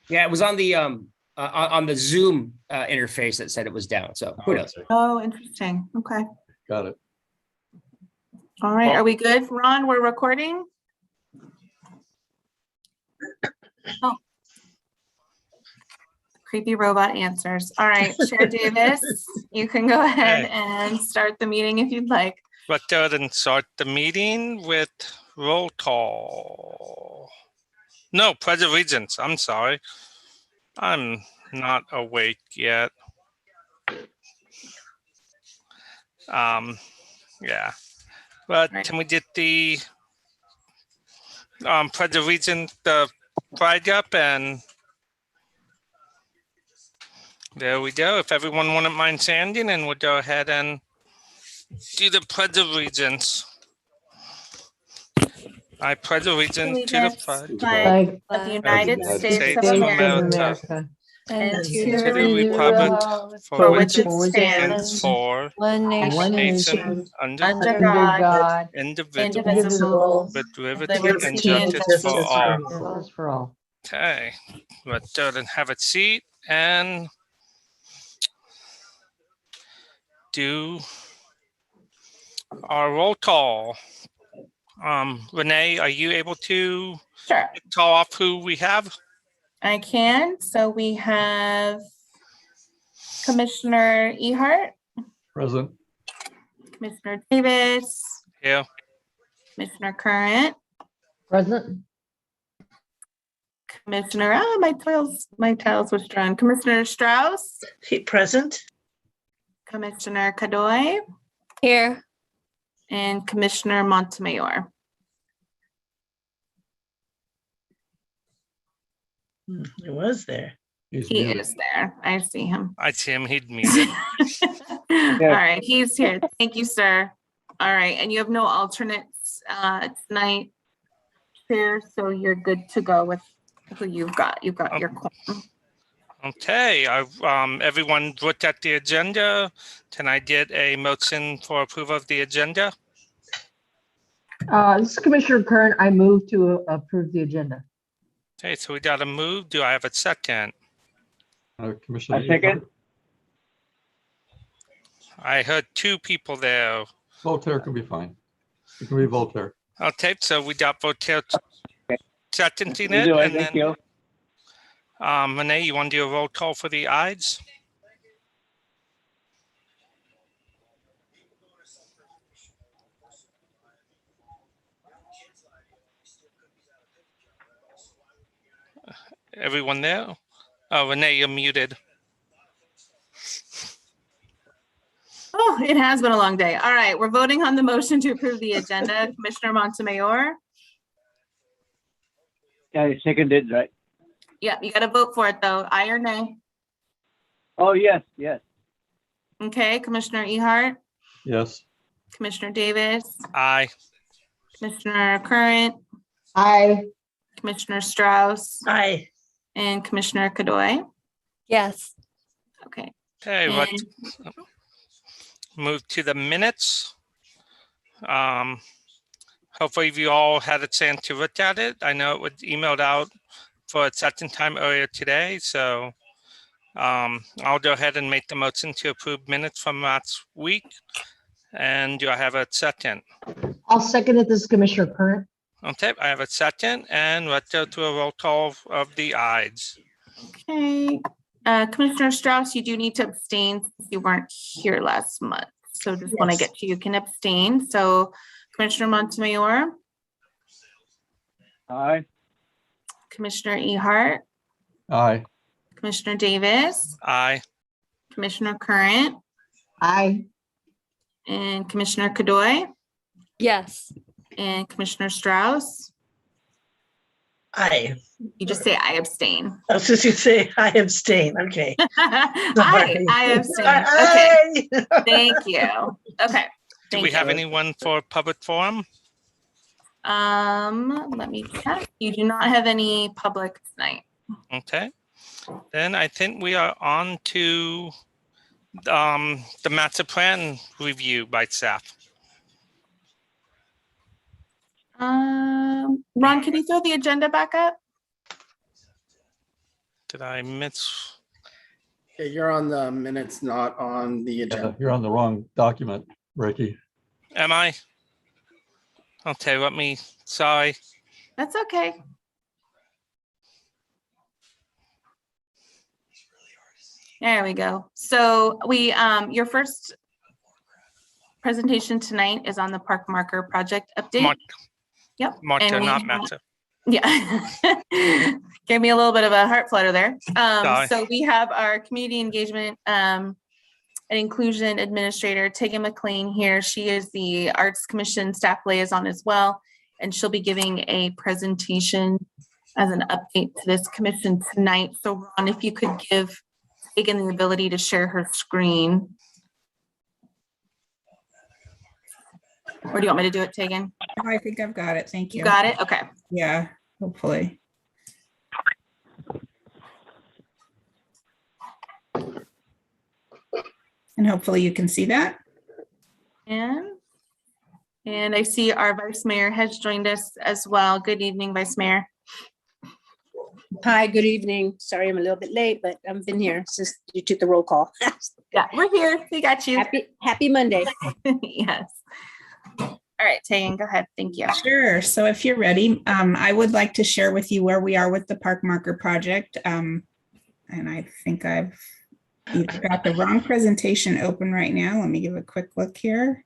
Yeah, it was on the on the Zoom interface that said it was down. So who knows? Okay, Oh, interesting. Okay. got it. All right. Are we good, Ron? We're recording? Oh. Creepy robot answers. All right, Chair Davis, you can go ahead and start the meeting if you'd like. Let's go ahead and start the meeting with roll call. No, Pledge of Allegiance. I'm sorry. I'm not awake yet. Yeah. But Right. can we get the Pledge of Allegiance, the flag up, and there we go. If everyone wouldn't mind standing, and we'll go ahead and do the Pledge of Allegiance. I pledge allegiance to the flag Flag of the United States of America and to to the republic for which it stands, and for one nation under under God, indivisible indivisible, with liberty liberty and and justice for justice all. Justice for all. Okay, let's go and have a seat and do our roll call. Renee, are you able to Sure, call off who we have? I can. So we have Commissioner Ehart, Present. Commissioner Davis, Yeah. Commissioner Current, Present. Commissioner, my tiles was drawn. Commissioner Strauss, Present. Commissioner Cadoy, Here. and Commissioner Montemayor. It was there. He's He muted. is there. I see him. I see him. He'd muted. All right, he's here. Thank you, sir. All right, and you have no alternates tonight, Chair, so you're good to go with who you've got. You've got your quorum. Okay, everyone looked at the agenda. Can I get a motion for approval of the agenda? This is Commissioner Kern. I move to approve the agenda. Okay, so we got a move. Do I have a second? Commissioner. I second. I heard two people there. Voltaire can be fine. It can be Voltaire. Okay, so we got Voltaire seconding You it, do it, and thank then you. Renee, you want to do a roll call for the ayes? Everyone there? Oh, Renee, you're muted. Oh, it has been a long day. All right, we're voting on the motion to approve the agenda. Commissioner Montemayor? Yeah, I seconded, right? Yep, you got to vote for it, though. Aye or nay? Oh, yes, yes. Okay, Commissioner Ehart, Yes. Commissioner Davis, Aye. Commissioner Current, Aye. Commissioner Strauss, Aye. and Commissioner Cadoy. Yes. Okay. Okay, And let's move to the minutes. Hopefully you all had a chance to look at it. I know it was emailed out for a second time earlier today, so I'll go ahead and make the motion to approve minutes from last week. And do I have a second? I'll second it. This is Commissioner Kern. Okay, I have a second, and let's go to a roll call of the ayes. Okay, Commissioner Strauss, you do need to abstain since you weren't here last month. So just when I Yes. get to you can abstain. So Commissioner Montemayor, Aye. Commissioner Ehart, Aye. Commissioner Davis, Aye. Commissioner Current, Aye. and Commissioner Cadoy, Yes. and Commissioner Strauss. Aye. You just say I abstain. I was just gonna say I abstain. Okay. I abstain. Okay, Aye. thank you. Okay. Do thank we you. have anyone for public forum? Let me check. You do not have any public tonight. Okay, then I think we are on to the master plan review by staff. Ron, can you throw the agenda back up? Did I miss? Yeah, you're on the minutes, not on the agenda. You're on the wrong document, Ricky. Am I? Okay, sorry. That's okay. There we go. So your first presentation tonight is on the park marker project update. Yep. Marta, And we not have- Mata. Yeah. Gave me a little bit of a heart flutter there. Sorry. So we have our community engagement and inclusion administrator, Tegan McLean here. She is the Arts Commission staff liaison as well. And she'll be giving a presentation as an update to this commission tonight. So Ron, if you could give Tegan the ability to share her screen. Or do you want me to do it, Tegan? Oh, I think I've got it. Thank you. You got it? Okay. Yeah, hopefully. And hopefully you can see that. And I see our Vice Mayor has joined us as well. Good evening, Vice Mayor. Hi, good evening. Sorry I'm a little bit late, but I've been here since you took the roll call. Yeah, we're here. We got you. Happy Monday. Yes. All right, Tegan, go ahead. Thank you. Sure. So if you're ready, I would like to share with you where we are with the park marker project. And I think I've either got the wrong presentation open right now. Let me give a quick look here.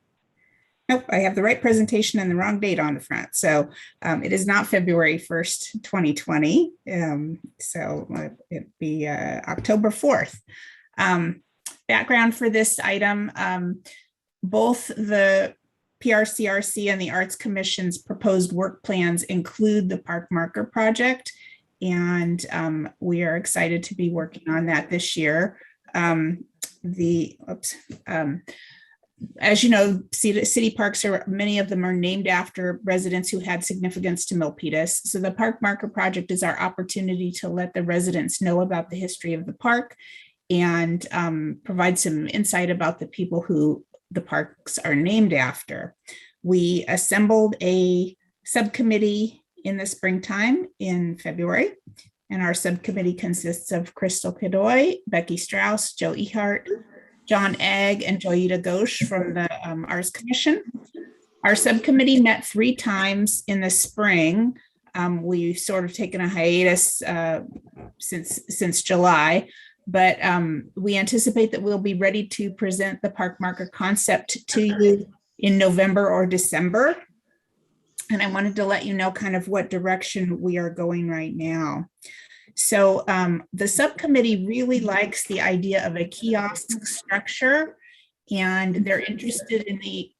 Nope, I have the right presentation and the wrong date on the front. So it is not February 1st, 2020. So it'd be October 4th. Background for this item, both the PRCRC and the Arts Commission's proposed work plans include the park marker project. And we are excited to be working on that this year. As you know, city parks many of them are named after residents who had significance to Milpitas. So the Park Marker Project is our opportunity to let the residents know about the history of the park and provide some insight about the people who the parks are named after. We assembled a subcommittee in the springtime in February, and our subcommittee consists of Crystal Cadoy, Becky Strauss, Joe Ehart, John Egg, and Joyita Ghosh from the Arts Commission. Our subcommittee met 3 times in the spring. We've sort of taken a hiatus since July, but we anticipate that we'll be ready to present the park marker concept to you in November or December. And I wanted to let you know kind of what direction we are going right now. So the subcommittee really likes the idea of a kiosk structure, and they're interested in the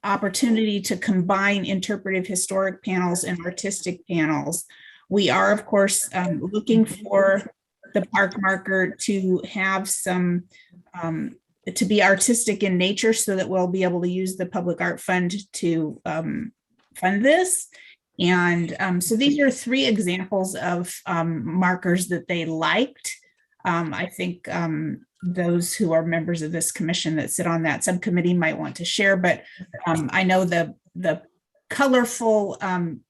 opportunity to combine interpretive historic panels and artistic panels. We are, of course, looking for the park marker to have some, to be artistic in nature so that we'll be able to use the Public Art Fund to fund this. And so these are 3 examples of markers that they liked. I think those who are members of this commission that sit on that subcommittee might want to share, but I know the colorful,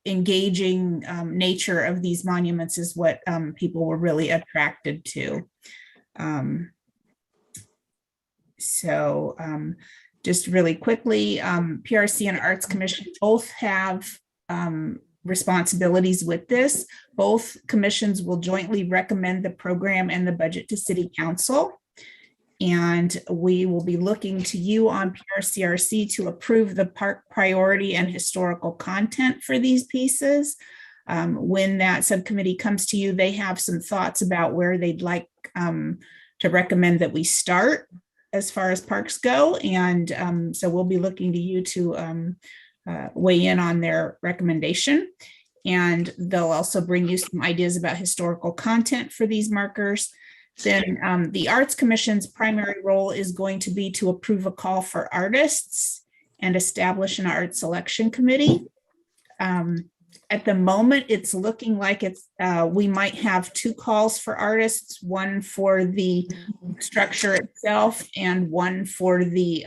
engaging nature of these monuments is what people were really attracted to. Just really quickly, PRC and Arts Commission both have responsibilities with this. Both commissions will jointly recommend the program and the budget to City Council. And we will be looking to you on PRCRC to approve the park priority and historical content for these pieces. When that subcommittee comes to you, they have some thoughts about where they'd like to recommend that we start as far as parks go. And so we'll be looking to you to weigh in on their recommendation. And they'll also bring you some ideas about historical content for these markers. Then the Arts Commission's primary role is going to be to approve a call for artists and establish an art selection committee. At the moment, it's looking like we might have 2 calls for artists, one for the structure itself and one for the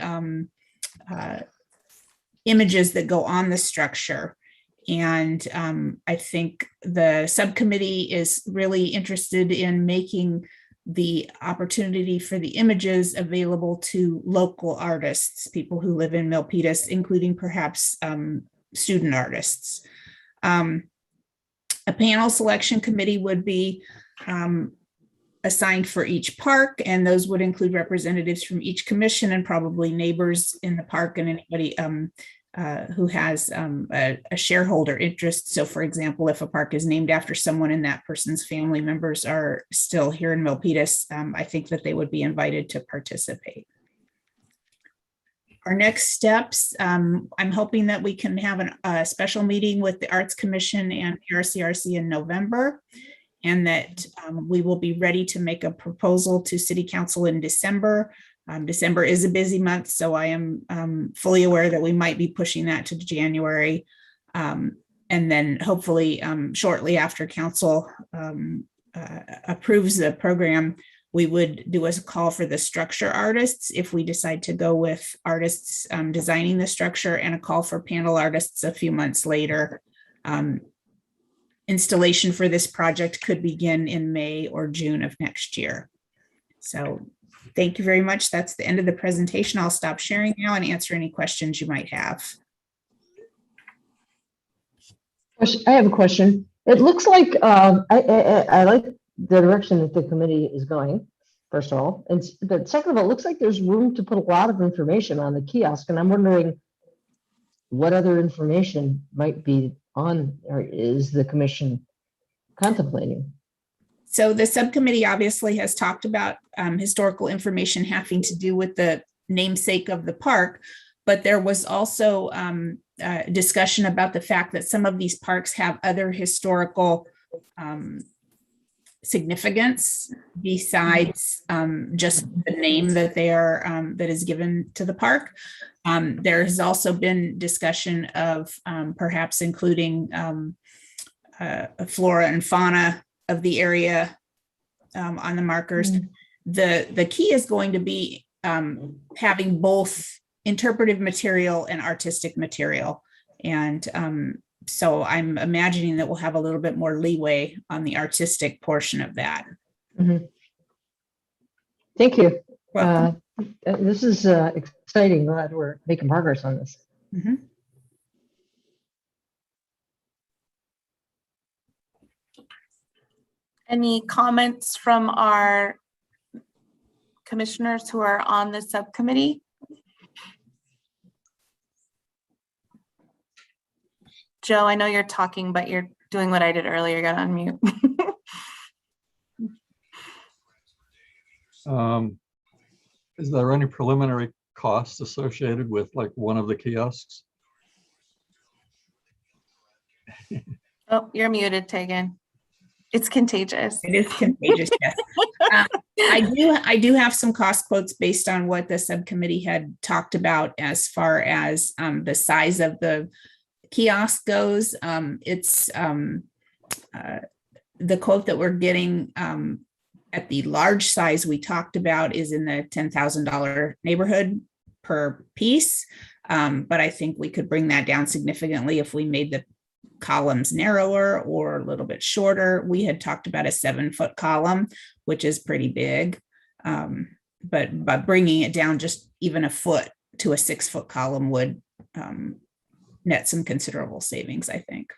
images that go on the structure. And I think the subcommittee is really interested in making the opportunity for the images available to local artists, people who live in Milpitas, including perhaps student artists. A panel selection committee would be assigned for each park, and those would include representatives from each commission and probably neighbors in the park and anybody who has a shareholder interest. So for example, if a park is named after someone and that person's family members are still here in Milpitas, I think that they would be invited to participate. Our next steps, I'm hoping that we can have a special meeting with the Arts Commission and RCRC in November, and that we will be ready to make a proposal to City Council in December. December is a busy month, so I am fully aware that we might be pushing that to January. And then hopefully shortly after council approves the program, we would do a call for the structure artists if we decide to go with artists designing the structure, and a call for panel artists a few months later. Installation for this project could begin in May or June of next year. So thank you very much. That's the end of the presentation. I'll stop sharing now and answer any questions you might have. I have a question. It looks like I like the direction that the committee is going, first of all. But second of all, it looks like there's room to put a lot of information on the kiosk. And I'm wondering what other information might be on, or is the commission contemplating? So the subcommittee obviously has talked about historical information having to do with the namesake of the park, but there was also discussion about the fact that some of these parks have other historical significance besides just the name that they are that is given to the park. There has also been discussion of perhaps including flora and fauna of the area on the markers. The key is going to be having both interpretive material and artistic material. And so I'm imagining that we'll have a little bit more leeway on the artistic portion of that. Mm-hmm. Thank you. This is exciting. Glad we're making progress on this. Mm-hmm. Any comments from our commissioners who are on the subcommittee? Joe, I know you're talking, but you're doing what I did earlier. You got to unmute. Is there any preliminary costs associated with like one of the kiosks? Oh, you're muted, Tegan. It's contagious. It is contagious, yes. I do have some cost quotes based on what the subcommittee had talked about as far as the size of the kiosk goes. It's the quote that we're getting at the large size we talked about is in the $10,000 neighborhood per piece. But I think we could bring that down significantly if we made the columns narrower or a little bit shorter. We had talked about a 7-foot column, which is pretty big. But by bringing it down just even a foot to a 6-foot column would net some considerable savings, I think.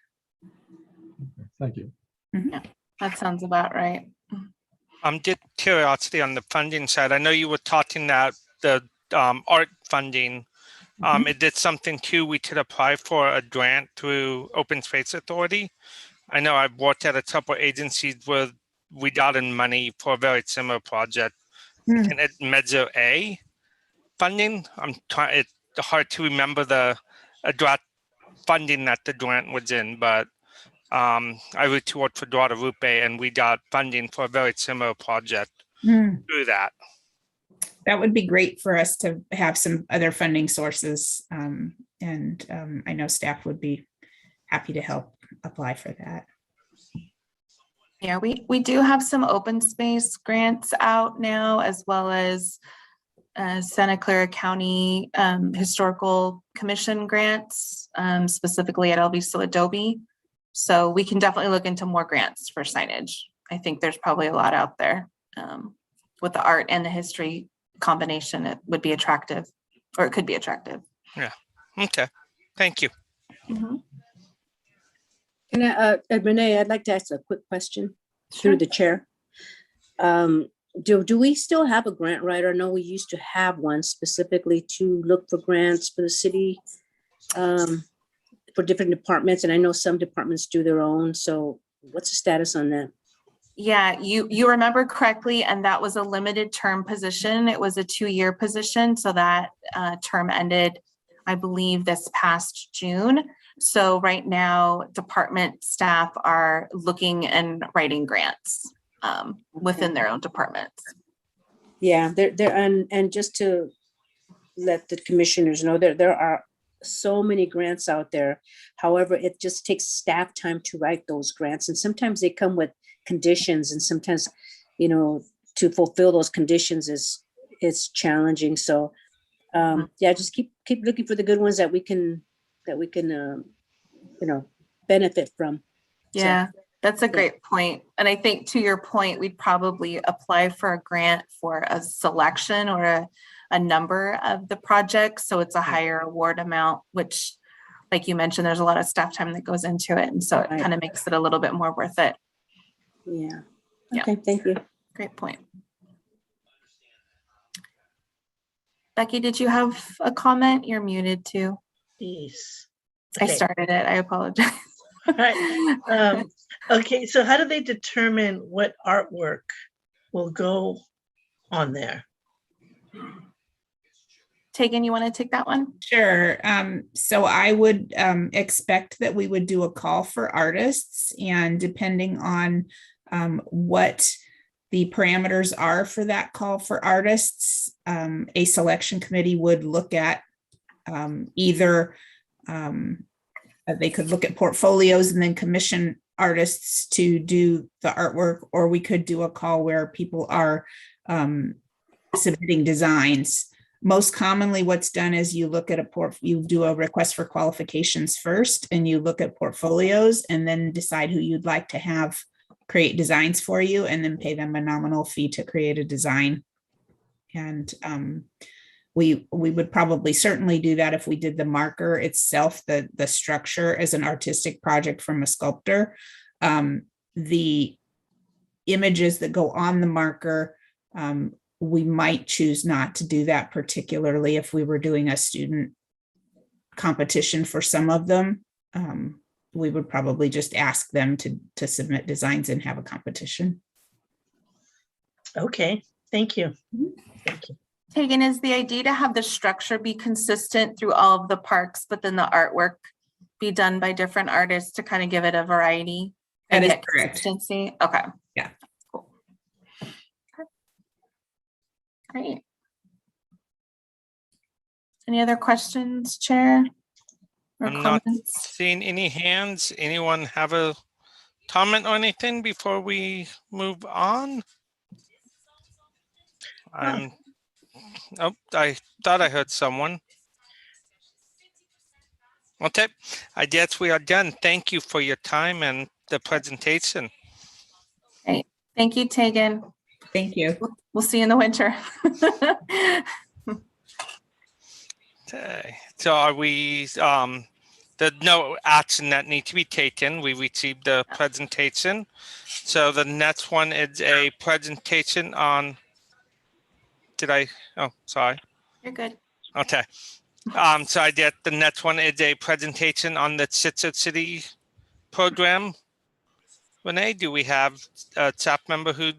Thank you. Mm-hmm. Yeah, that sounds about right. Just curiosity on the funding side. I know you were talking that the art funding, it did something too. We could apply for a grant through Open Space Authority. I know I've worked at a couple of agencies where we got in money for a very similar project. And at Mezzo A funding, it's hard to remember the grant funding that the grant was in, but I went to work for Guadalupe and we got funding for a very similar project through that. That would be great for us to have some other funding sources. And I know staff would be happy to help apply for that. Yeah, we do have some open space grants out now, as well as Santa Clara County Historical Commission grants, specifically at El Visto Adobe. So we can definitely look into more grants for signage. I think there's probably a lot out there. With the art and the history combination, it would be attractive, or it could be attractive. Yeah. Okay. Thank you. Mhm. And Renee, I'd like to ask a quick question through the chair. Do we still have a grant writer? I know we used to have one specifically to look for grants for the city, for different departments. And I know some departments do their own. So what's the status on that? Yeah, you remember correctly, and that was a limited term position. It was a 2-year position, so that term ended, I believe, this past June. So right now, department staff are looking and writing grants within their own departments. Yeah, and just to let the commissioners know, there are so many grants out there. However, it just takes staff time to write those grants, and sometimes they come with conditions, and sometimes, to fulfill those conditions is challenging. So yeah, just keep looking for the good ones that we can benefit from. Yeah, that's a great point. And I think to your point, we'd probably apply for a grant for a selection or a number of the projects. So it's a higher award amount, which, like you mentioned, there's a lot of staff time that goes into it. And so it kind of makes it a little bit more worth it. Yeah. Yeah. Okay, thank you. Great point. Becky, did you have a comment? You're muted too. Yes. I started it. I apologize. Right. Okay, so how do they determine what artwork will go on there? Tegan, you want to take that one? Sure. So I would expect that we would do a call for artists, and depending on what the parameters are for that call for artists, a selection committee would look at either they could look at portfolios and then commission artists to do the artwork, or we could do a call where people are submitting designs. Most commonly what's done is you look at you do a request for qualifications first, and you look at portfolios and then decide who you'd like to have create designs for you, and then pay them a nominal fee to create a design. And we would probably certainly do that if we did the marker itself, the structure as an artistic project from a sculptor. The images that go on the marker, we might choose not to do that, particularly if we were doing a student competition for some of them. We would probably just ask them to submit designs and have a competition. Okay, thank you. Thank you. Tegan, is the idea to have the structure be consistent through all of the parks, but then the artwork be done by different artists to kind of give it a variety? That is get correct. Consistency? Okay. Yeah. Cool. Okay. Great. Any other questions, Chair? Or I'm not comments? seeing any hands. Anyone have a comment or anything before we move on? I thought I heard someone. Okay, I guess we are done. Thank you for your time and the presentation. Great. Thank you, Tegan. Thank you. We'll see you in the winter. Okay, so are we, there's no action that needs to be taken. We received the presentation. So the next one is a presentation on, oh, sorry. You're good. Okay. So I get the next one is a presentation on the Sister City program. Renee, do we have a staff member who's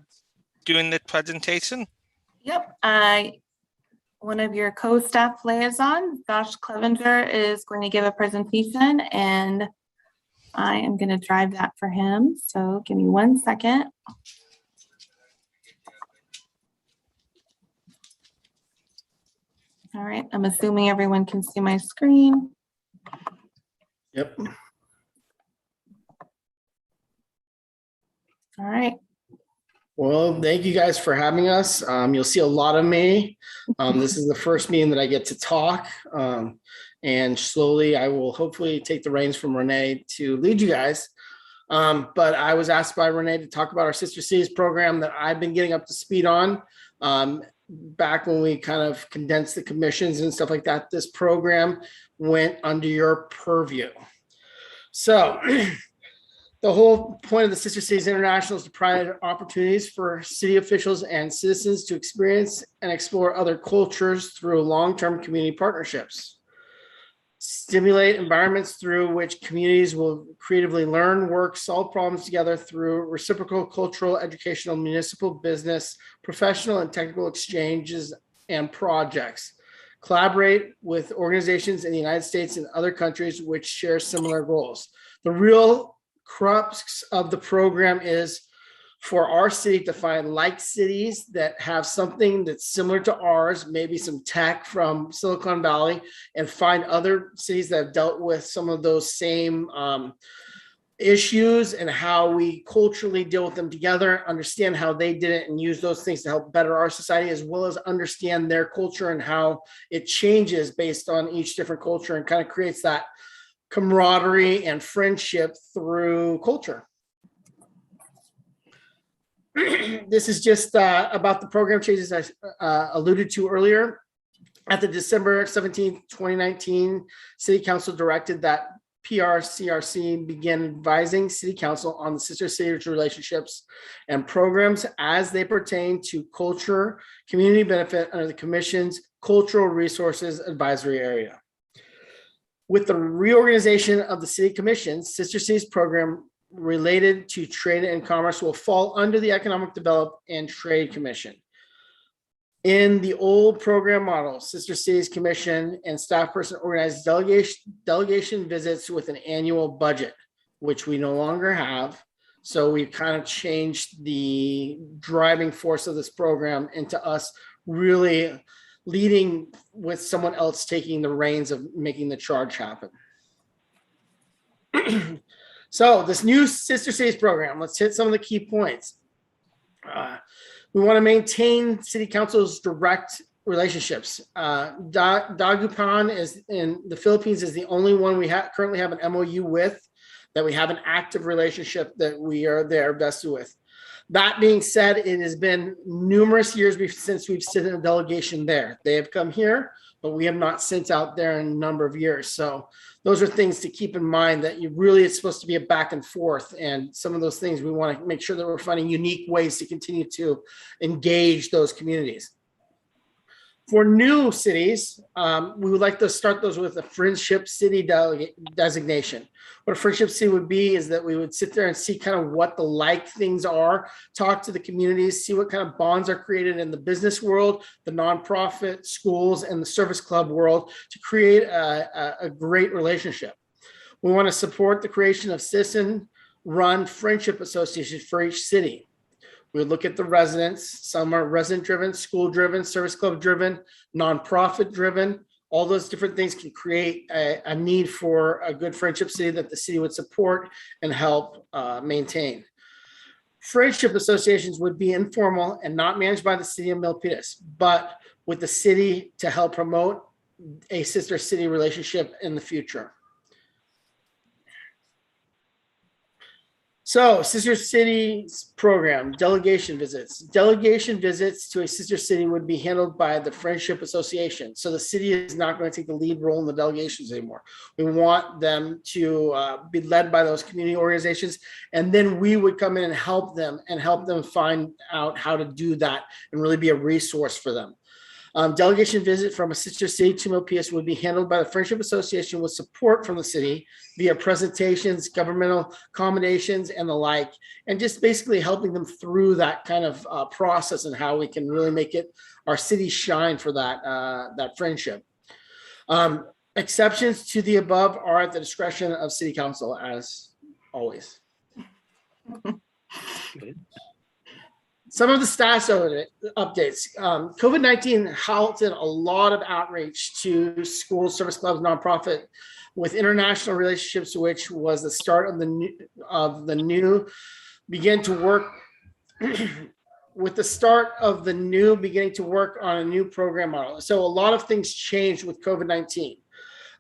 doing the presentation? Yep. One of your co-staff liaison, Josh Clevenger, is going to give a presentation, and I am going to drive that for him. So give me 1 second. All right. I'm assuming everyone can see my screen. Yep. All right. Well, thank you guys for having us. You'll see a lot of me. This is the first meeting that I get to talk. And slowly I will hopefully take the reins from Renee to lead you guys. But I was asked by Renee to talk about our Sister Cities program that I've been getting up to speed on. Back when we kind of condensed the commissions and stuff like that, this program went under your purview. So the whole point of the Sister Cities International is to provide opportunities for city officials and citizens to experience and explore other cultures through long-term community partnerships. Stimulate environments through which communities will creatively learn, work, solve problems together through reciprocal cultural, educational, municipal, business, professional, and technical exchanges and projects. Collaborate with organizations in the United States and other countries which share similar goals. The real crux of the program is for our city to find like cities that have something that's similar to ours, maybe some tech from Silicon Valley, and find other cities that have dealt with some of those same issues and how we culturally deal with them together, understand how they did it and use those things to help better our society, as well as understand their culture and how it changes based on each different culture, and kind of creates that camaraderie and friendship through culture. This is just about the program changes I alluded to earlier. At the December 17th, 2019, City Council directed that PRCRC begin advising City Council on the Sister Cities relationships and programs as they pertain to culture, community benefit under the Commission's Cultural Resources Advisory Area. With the reorganization of the City Commission's Sister Cities program related to trade and commerce will fall under the Economic Development and Trade Commission. In the old program model, Sister Cities Commission and staff person organized delegation visits with an annual budget, which we no longer have. So we kind of changed the driving force of this program into us really leading with someone else taking the reins of making the charge happen. So this new Sister Cities program, let's hit some of the key points. We want to maintain City Council's direct relationships. Dagupan is in the Philippines is the only one we currently have an MOU with, that we have an active relationship that we are there vested with. That being said, it has been numerous years since we've sent a delegation there. They have come here, but we have not sent out there in a number of years. So those are things to keep in mind, that it's supposed to be a back and forth. And some of those things we want to make sure that we're finding unique ways to continue to engage those communities. For new cities, we would like to start those with a friendship city designation. What a friendship city would be is that we would sit there and see kind of what the like things are, talk to the communities, see what kind of bonds are created in the business world, the nonprofit, schools, and the service club world to create a great relationship. We want to support the creation of citizen-run friendship associations for each city. We look at the residents. Some are resident-driven, school-driven, service club-driven, nonprofit-driven. All those different things can create a need for a good friendship city that the city would support and help maintain. Friendship associations would be informal and not managed by the city of Milpitas, but with the city to help promote a sister city relationship in the future. So, Sister Cities program, delegation visits. Delegation visits to a sister city would be handled by the Friendship Association. So the city is not going to take the lead role in the delegations anymore. We want them to be led by those community organizations. And then we would come in and help them find out how to do that and really be a resource for them. Delegation visit from a sister city to Milpitas would be handled by the Friendship Association with support from the city via presentations, governmental accommodations, and the like, and just basically helping them through that kind of process and how we can really make it our city shine for that friendship. Exceptions to the above are at the discretion of City Council, as always. Some of the status of it, updates. COVID-19 halted a lot of outreach to schools, service clubs, nonprofit, with international relationships, which was the start of the new began to work with the start of the new beginning to work on a new program model. So a lot of things changed with COVID-19.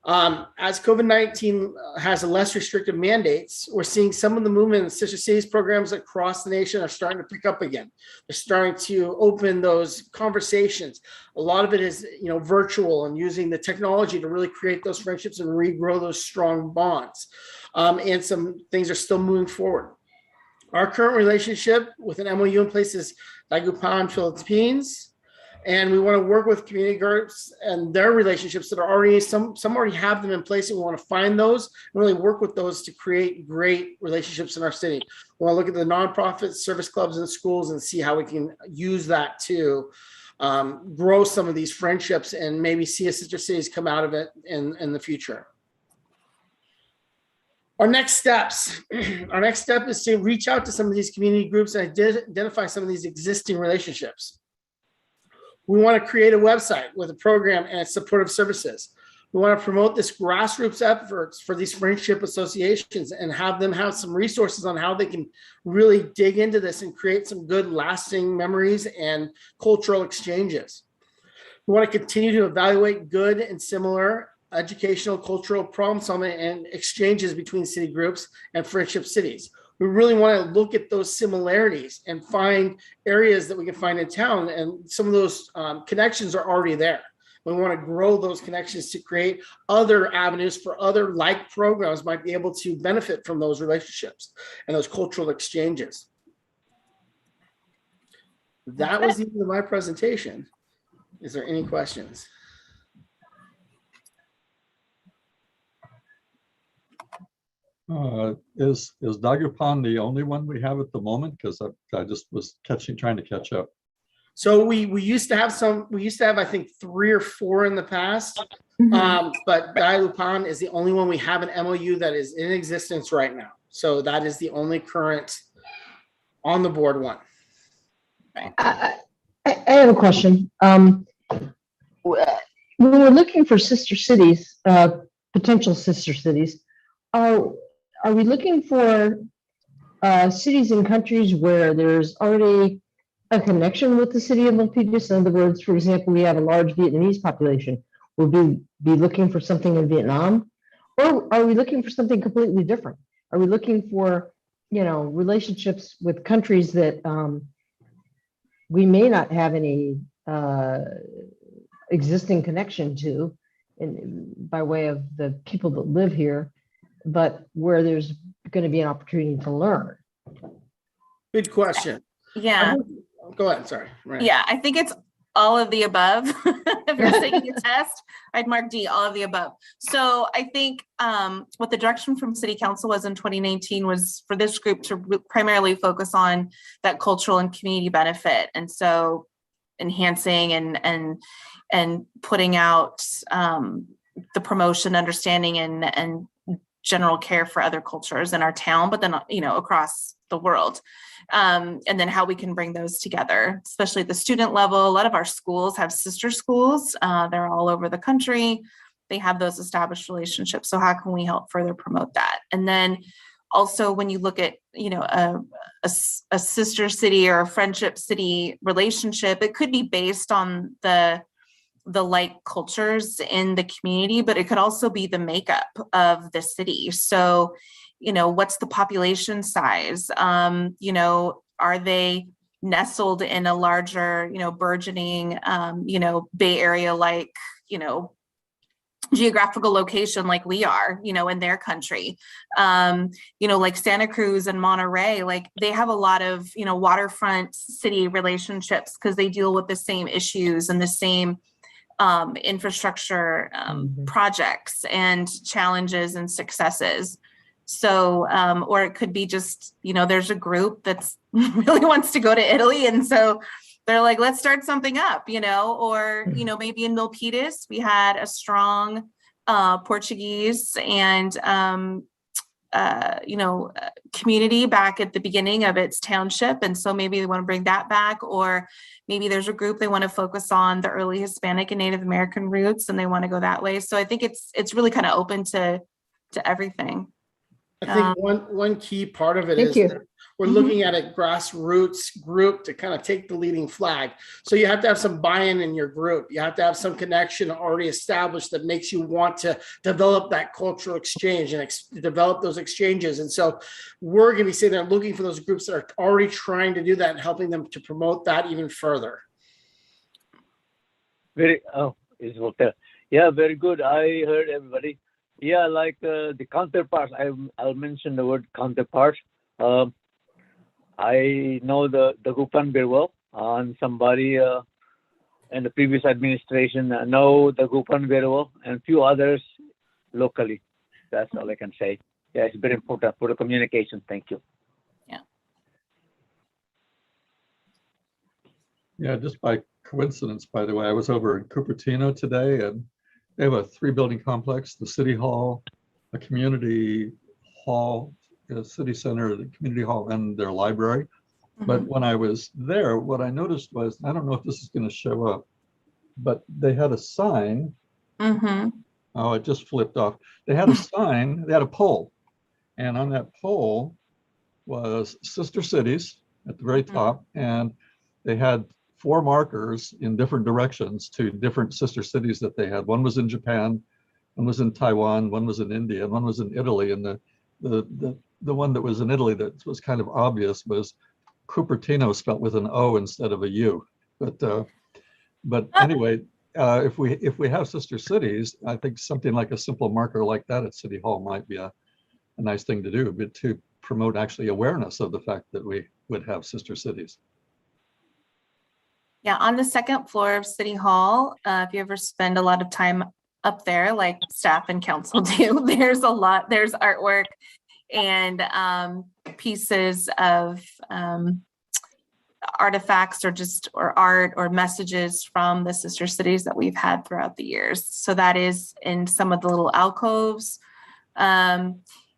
As COVID-19 has less restrictive mandates, we're seeing some of the movement in sister cities programs across the nation are starting to pick up again. They're starting to open those conversations. A lot of it is, virtual and using the technology to really create those friendships and regrow those strong bonds. And some things are still moving forward. Our current relationship with an MOU in place is Dagupan, Philippines. And we want to work with community groups and their relationships that are already, some already have them in place. And we want to find those and really work with those to create great relationships in our city. We want to look at the nonprofits, service clubs, and schools and see how we can use that to grow some of these friendships and maybe see a sister cities come out of it in the future. Our next steps. Our next step is to reach out to some of these community groups and identify some of these existing relationships. We want to create a website with a program and its supportive services. We want to promote this grassroots efforts for these friendship associations and have them have some resources on how they can really dig into this and create some good lasting memories and cultural exchanges. We want to continue to evaluate good and similar educational, cultural problem solving and exchanges between city groups and friendship cities. We really want to look at those similarities and find areas that we can find in town. And some of those connections are already there. We want to grow those connections to create other avenues for other like programs might be able to benefit from those relationships and those cultural exchanges. That was the end of my presentation. Is there any questions? Is Dagupan the only one we have at the moment? Because I just was trying to catch up. So we used to have I think 3 or 4 in the past, but Dagupan is the only one we have an MOU that is in existence right now. So that is the only current on the board one. I have a question. When we're looking for sister cities, potential sister cities, are we looking for cities and countries where there's already a connection with the city of Milpitas? In other words, for example, we have a large Vietnamese population. Will we be looking for something in Vietnam? Or are we looking for something completely different? Are we looking for, relationships with countries that we may not have any existing connection to by way of the people that live here, but where there's going to be an opportunity to learn? Good question. Yeah. Go ahead. Sorry. Right. Yeah, I think it's all of the above. If you're taking a test, I'd mark D, all of the above. So I think what the direction from City Council was in 2019 was for this group to primarily focus on that cultural and community benefit. And so enhancing and putting out the promotion, understanding, and general care for other cultures in our town, but then, across the world. And then how we can bring those together, especially at the student level. A lot of our schools have sister schools. They're all over the country. They have those established relationships. So how can we help further promote that? And then also when you look at, a sister city or a friendship city relationship, it could be based on the like cultures in the community, but it could also be the makeup of the city. So, what's the population size? Are they nestled in a larger, burgeoning, Bay Area like, geographical location like we are, in their country, like Santa Cruz and Monterey, like they have a lot of, waterfront city relationships because they deal with the same issues and the same infrastructure projects and challenges and successes. So, or it could be just, there's a group that's really wants to go to Italy. And so they're like, let's start something up, or, maybe in Milpitas, we had a strong Portuguese and, community back at the beginning of its township. And so maybe they want to bring that back, or maybe there's a group they want to focus on the early Hispanic and Native American roots and they want to go that way. So I think it's really kind of open to everything. I think one key part of it Thank is you. that we're looking at a grassroots group to kind of take the leading flag. So you have to have some buy-in in your group. You have to have some connection already established that makes you want to develop that cultural exchange and develop those exchanges. And so we're going to be sitting there looking for those groups that are already trying to do that and helping them to promote that even further. Yeah, very good. I heard everybody. Yeah, like the counterparts. I'll mention the word counterparts. I know the Gupan very well, and somebody in the previous administration know the Gupan very well, and few others locally. That's all I can say. Yeah, it's very important for the communication. Thank you. Yeah, just by coincidence, by the way, I was over in Cupertino today, and they have a 3-building complex, the city hall, a community hall, a city center, the community hall, and their library. But when I was there, what I noticed was, I don't know if this is going to show up, but they had a sign. Oh, it just flipped off. They had a sign, they had a pole. And on that pole was Sister Cities at the very top. And they had 4 markers in different directions to different sister cities that they had. One was in Japan, one was in Taiwan, one was in India, and one was in Italy. And the one that was in Italy that was kind of obvious was Cupertino, spelled with an O instead of a U. But anyway, if we have sister cities, I think something like a simple marker like that at City Hall might be a nice thing to do, but to promote actually awareness of the fact that we would have sister cities. Yeah, on the second floor of City Hall, if you ever spend a lot of time up there, like staff and council do, there's artwork and pieces of artifacts or art or messages from the sister cities that we've had throughout the years. So that is in some of the little alcoves. If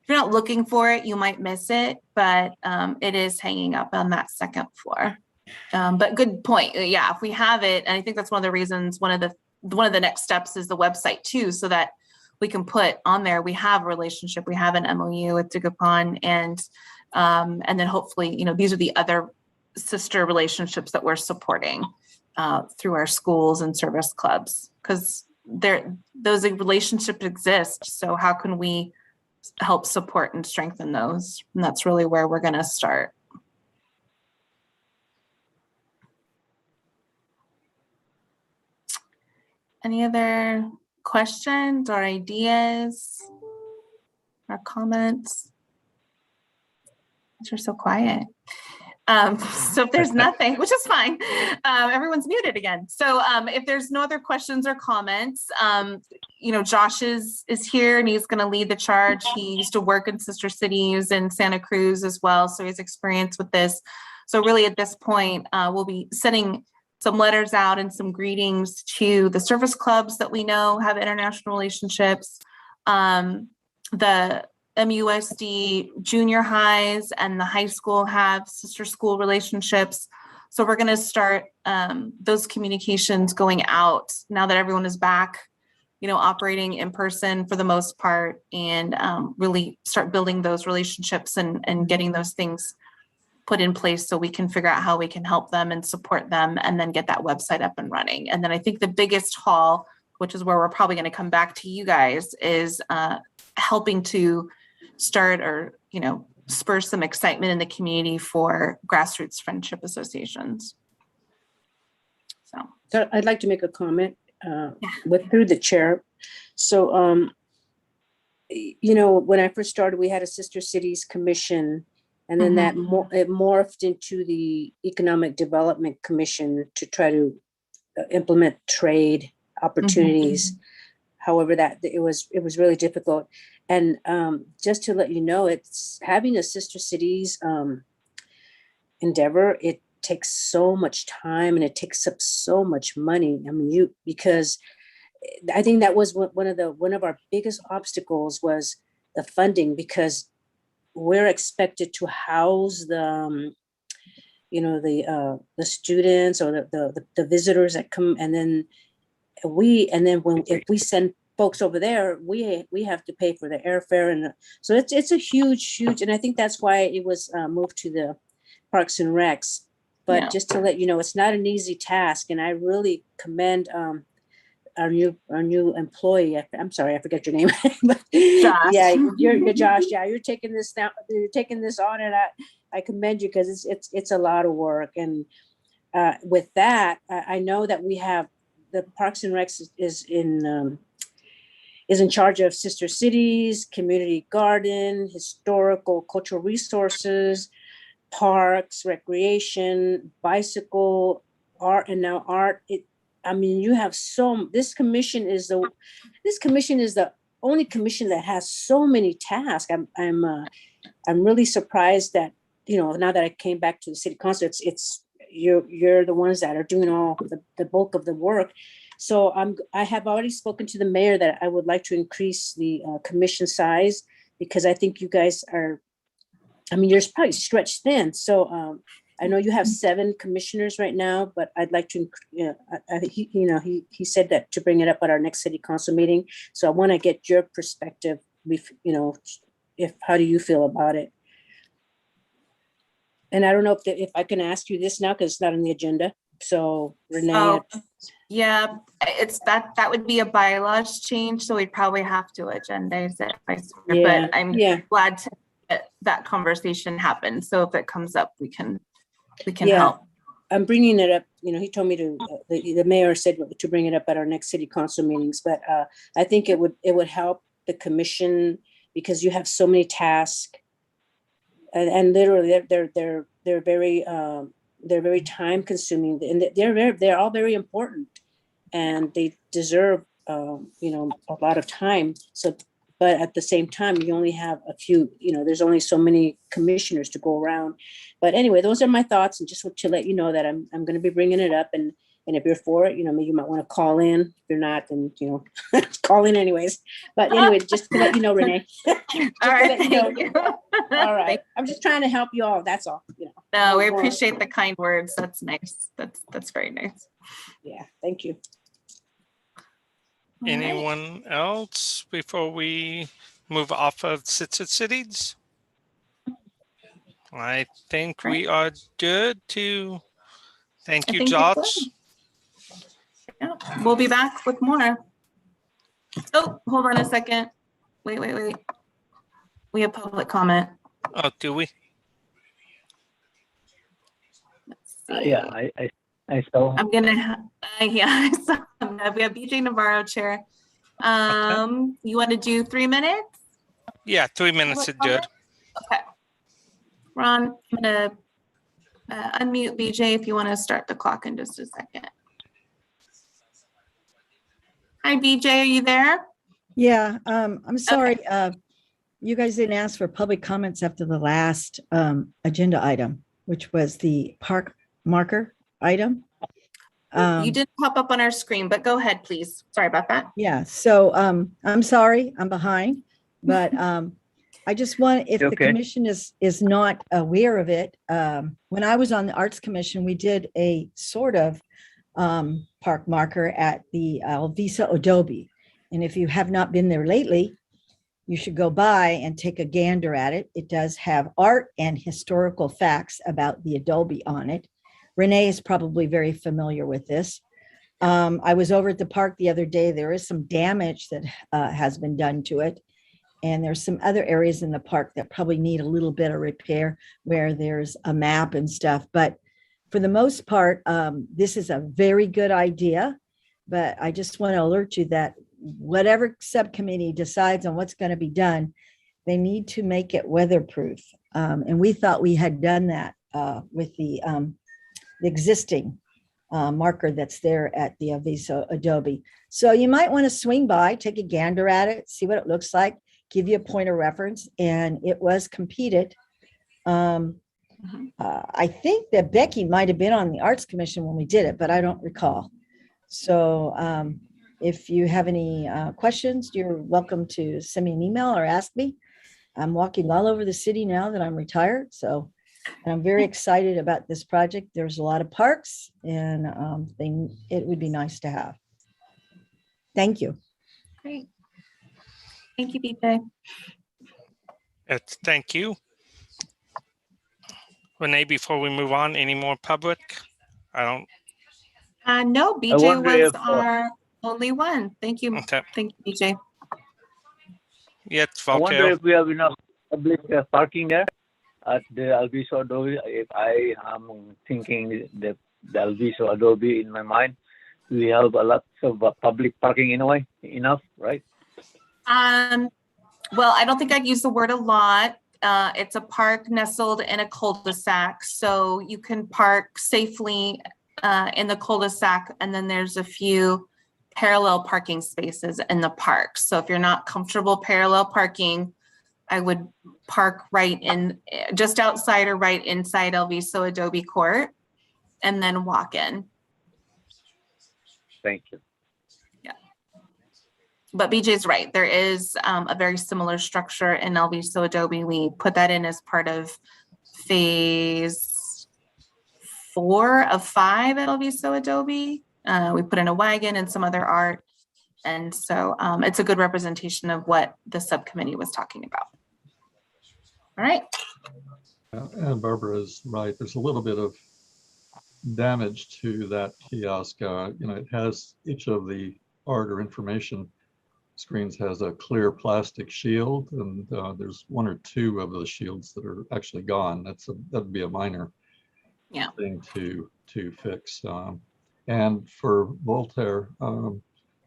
you're not looking for it, you might miss it, but it is hanging up on that second floor. But good point. Yeah, if we have it, and I think that's one of the reasons, one of the next steps is the website too, so that we can put on there, we have a relationship, we have an MOU with Dagupan, and then hopefully, these are the other sister relationships that we're supporting through our schools and service clubs, because those relationships exist. So how can we help support and strengthen those? And that's really where we're going to start. Any other questions or ideas or comments? You're so quiet. So if there's nothing, which is fine, everyone's muted again. So if there's no other questions or comments, Josh is here and he's going to lead the charge. He used to work in sister cities in Santa Cruz as well, so he's experienced with this. So really at this point, we'll be sending some letters out and some greetings to the service clubs that we know have international relationships, the MUSD junior highs and the high school have sister school relationships. So we're going to start those communications going out now that everyone is back, operating in person for the most part, and really start building those relationships and getting those things put in place so we can figure out how we can help them and support them, and then get that website up and running. And then I think the biggest haul, which is where we're probably going to come back to you guys, is helping to start or spur some excitement in the community for grassroots friendship associations. So I'd like to make a comment through the chair. So when I first started, we had a Sister Cities Commission, and then it morphed into the Economic Development Commission to try to implement trade opportunities. However, that it was really difficult. And just to let you know, it's having a Sister Cities endeavor. It takes so much time and it takes up so much money. I mean, because I think that was one of our biggest obstacles was the funding, because we're expected to house the students or the visitors that come, and then if we send folks over there, we have to pay for the airfare, and so it's a huge, and I think that's why it was moved to the Parks and Recs. But Yeah. just to let you know, it's not an easy task, and I really commend our new employee. I'm sorry, I forget your name. But Josh. yeah, you're Josh. Yeah, you're taking this now. You're taking this on, and I commend you, because it's a lot of work. And with that, I know that we have the Parks and Recs is in charge of sister cities, community garden, historical, cultural resources, parks, recreation, bicycle, art, and now art. I mean, you have this commission is the only commission that has so many tasks. I'm really surprised that, now that I came back to the city council, it's you're the ones that are doing all the bulk of the work. So I have already spoken to the mayor that I would like to increase the commission size, because I think you guys are, you're probably stretched thin. So I know you have 7 commissioners right now, but I'd like to, he said that to bring it up at our next city council meeting. So I want to get your perspective, how do you feel about it? And I don't know if I can ask you this now, because it's not on the agenda. So Renee. Yeah, it's that would be a bylaws change, so we'd probably have to agendize it. But I'm glad to get that conversation happen. So if it comes up, we can help. I'm bringing it up. He told me the mayor said to bring it up at our next city council meetings. But I think it would help the commission, because you have so many tasks, and literally they're very time consuming, and they're all very important, and they deserve a lot of time. So, but at the same time, you only have a few, there's only so many commissioners to go around. But anyway, those are my thoughts, and just to let you know that I'm going to be bringing it up, and if you're for it, maybe you might want to call in. If you're not, then call in anyways. But anyway, just to let you know, Renee. All right, thank you. All right, I'm just trying to help you all. That's all. No, we appreciate the kind words. That's nice. That's very nice. Yeah, thank you. Anyone else before we move off of Sister Cities? I think we are good to thank you, Josh. Yeah, we'll be back with more. Oh, hold on a second. Wait. We have public comment. Oh, do we? Yeah, I saw. I'm gonna, I saw, we have BJ Navarro, chair. You want to do 3 minutes? Yeah, 3 minutes is good. Okay. Ron, I'm gonna unmute BJ if you want to start the clock in just a second. Hi, BJ, are you there? Yeah, I'm sorry. You guys didn't ask for public comments after the last agenda item, which was the park marker item. You didn't pop up on our screen, but go ahead, please. Sorry about that. Yeah, so I'm sorry, I'm behind, but I just want, if the commission is not aware of it, when I was on the Arts Commission, we did a sort of park marker at the Alvisa Adobe. And if you have not been there lately, you should go by and take a gander at it. It does have art and historical facts about the Adobe on it. Renee is probably very familiar with this. I was over at the park the other day. There is some damage that has been done to it. And there's some other areas in the park that probably need a little bit of repair, where there's a map and stuff. But for the most part, this is a very good idea. But I just want to alert you that whatever subcommittee decides on what's going to be done, they need to make it weatherproof. And we thought we had done that with the existing marker that's there at the Alvisa Adobe. So you might want to swing by, take a gander at it, see what it looks like, give you a point of reference. And it was competed. I think that Becky might have been on the Arts Commission when we did it, but I don't recall. So if you have any questions, you're welcome to send me an email or ask me. I'm walking all over the city now that I'm retired. So I'm very excited about this project. There's a lot of parks, and it would be nice to have. Thank you. Great. Thank you, BJ. Thank you. Renee, before we move on, any more public? I don't, No, I BJ wonder was if, our only one. Thank you. okay. Thank you, BJ. Yes, I wonder Valkeo. if we have enough public parking there at the Alviso Adobe. If I am thinking the Alviso Adobe in my mind, we have a lot of public parking anyway, enough, right? Well, I don't think I'd use the word a lot. It's a park nestled in a cul-de-sac, so you can park safely in the cul-de-sac, and then there's a few parallel parking spaces in the park. So if you're not comfortable parallel parking, I would park right in, just outside or right inside Alviso Adobe Court, and then walk in. Thank you. But BJ's right. There is a very similar structure in Alviso Adobe. We put that in as part of phase 4 of 5 at Alviso Adobe. We put in a wagon and some other art. And so it's a good representation of what the subcommittee was talking about. All right. And Barbara is right. There's a little bit of damage to that kiosk. It has each of the art or information screens has a clear plastic shield, and there's 1 or 2 of the shields that are actually gone. That'd be a minor thing to fix. And for Voltaire,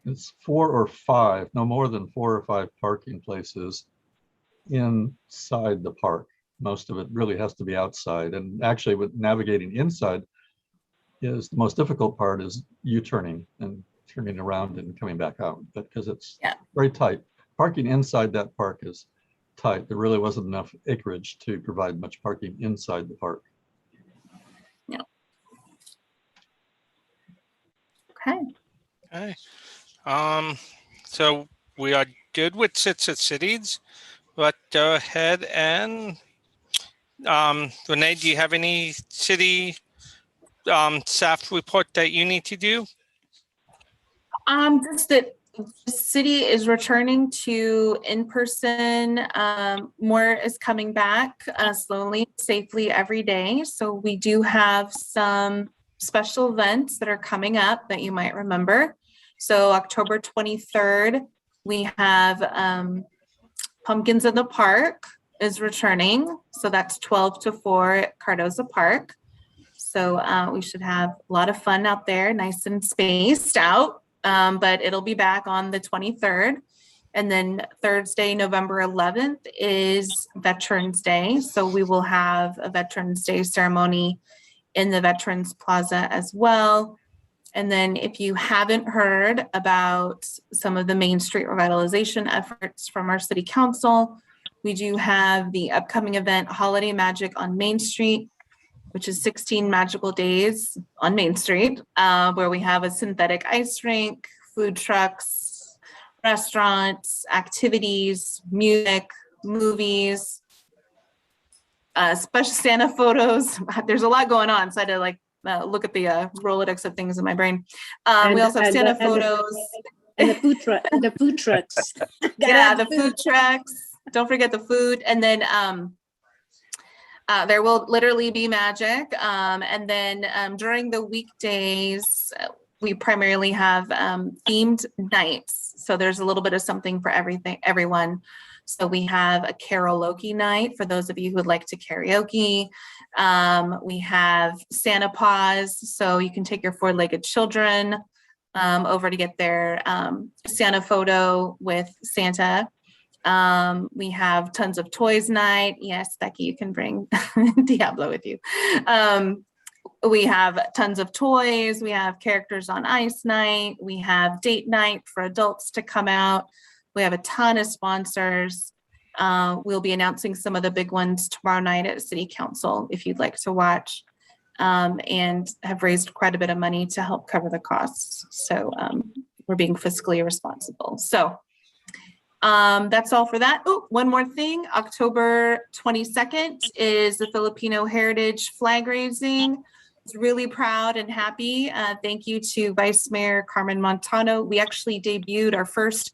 it's 4 or 5, no more than 4 or 5 parking places inside the park. Most of it really has to be outside. And actually, with navigating inside, is the most difficult part is U-turning and turning around and coming back out, because it's very tight. Parking inside that park is tight. There really wasn't enough acreage to provide much parking inside the park. Yeah. Okay. Okay. So we are good with Sits at Cities, but go ahead and Renee, do you have any city staff report that you need to do? Just that the city is returning to in-person. More is coming back slowly, safely every day. So we do have some special events that are coming up that you might remember. So October 23rd, we have Pumpkins in the Park is returning. So that's 12 to 4 at Cardoza Park. So we should have a lot of fun out there, nice and spaced out. But it'll be back on the 23rd. And then Thursday, November 11th is Veterans Day. So we will have a Veterans Day ceremony in the Veterans Plaza as well. And then if you haven't heard about some of the Main Street revitalization efforts from our city council, we do have the upcoming event Holiday Magic on Main Street, which is 16 magical days on Main Street, where we have a synthetic ice rink, food trucks, restaurants, activities, music, movies, special Santa photos. There's a lot going on, so I had to look at the Rolodex of things in my brain. We also have Santa photos. And the food truck, the food trucks. Yeah, the food trucks. Don't forget the food. And then there will literally be magic. And then during the weekdays, we primarily have themed nights. So there's a little bit of something for everyone. So we have a karaoke night for those of you who would like to karaoke. We have Santa Paws, so you can take your 4-legged children over to get their Santa photo with Santa. We have tons of toys night. Yes, Becky, you can bring Diablo with you. We have tons of toys. We have characters on ice night. We have date night for adults to come out. We have a ton of sponsors. We'll be announcing some of the big ones tomorrow night at City Council if you'd like to watch, and have raised quite a bit of money to help cover the costs. So we're being fiscally responsible. So that's all for that. Oh, one more thing. October 22nd is the Filipino Heritage flag raising. I was really proud and happy. Thank you to Vice Mayor Carmen Montano. We actually debuted our first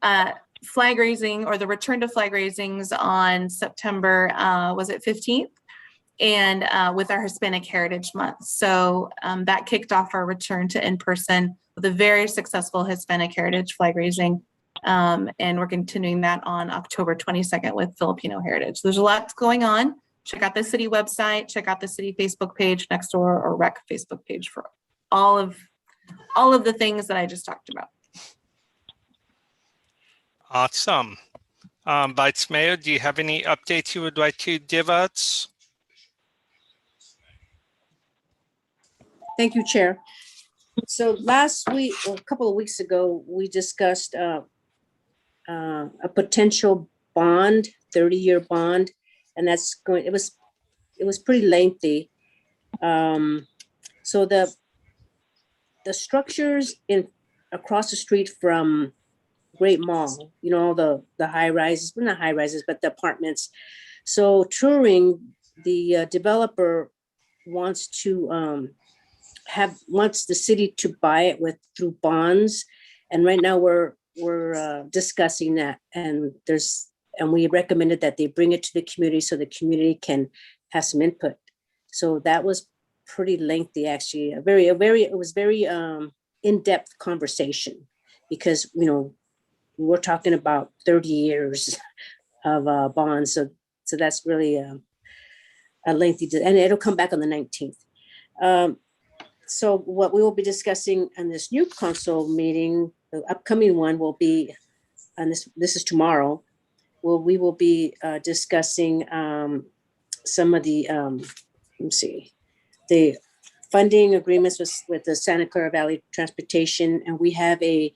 flag raising, or the return to flag raisings on September, was it 15th? And with our Hispanic Heritage Month. So that kicked off our return to in-person with a very successful Hispanic Heritage flag raising. And we're continuing that on October 22nd with Filipino Heritage. There's a lot going on. Check out the city website, check out the city Facebook page, Nextdoor or Rec Facebook page for all of the things that I just talked about. Awesome. Vice Mayor, do you have any updates you would like to give us? Thank you, Chair. So last week, or a couple of weeks ago, we discussed a potential bond, 30-year bond, and that's going. It was pretty lengthy. So the structures across the street from Great Mall, you know, the high rises, well, not high rises, but the apartments. So Turing, the developer, wants the city to buy it through bonds, and right now we're discussing that, and we recommended that they bring it to the community so the community can have some input. So that was pretty lengthy, actually. It was very in-depth conversation, because we're talking about 30 years of bonds, so that's really a lengthy, and it'll come back on the 19th. So what we will be discussing in this new council meeting, the upcoming one, will be, and this is tomorrow, we will be discussing some of the, the funding agreements with the Santa Clara Valley Transportation, and we have a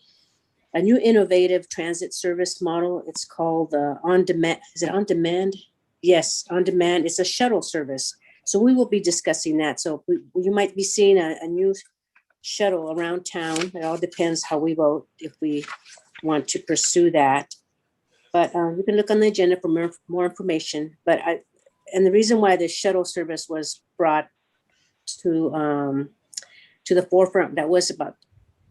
new innovative transit service model. It's called On Demand. Is it On Demand? Yes, On Demand. It's a shuttle service. So we will be discussing that. So you might be seeing a new shuttle around town. It all depends how we vote, if we want to pursue that. But you can look on the agenda for more information. And the reason why the shuttle service was brought to the forefront, that was about,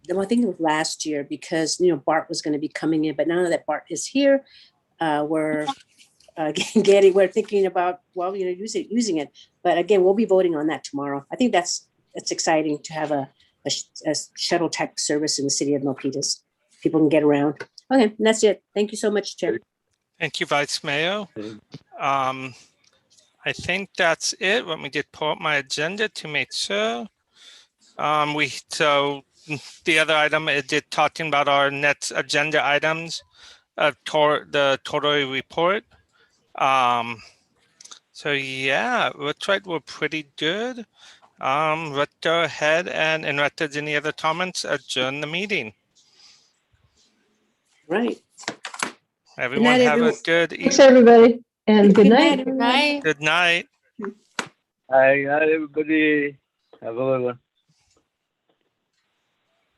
I think it was last year, because Bart was going to be coming in. But now that Bart is here, we're thinking about using it. But again, we'll be voting on that tomorrow. I think that's exciting to have a shuttle type service in the city of Milpitas. People can get around. Okay, and that's it. Thank you so much, Chair. Thank you, Vice Mayor. I think that's it. Let me just pull up my agenda to make sure. So the other item is just talking about our next agenda items, the total report. So yeah, looks like we're pretty good. Let's go ahead and unless there's any other comments, adjourn the meeting. Right. Everyone have a good evening. Thanks, everybody, and good night. Good night. Hi, everybody. Have a good one.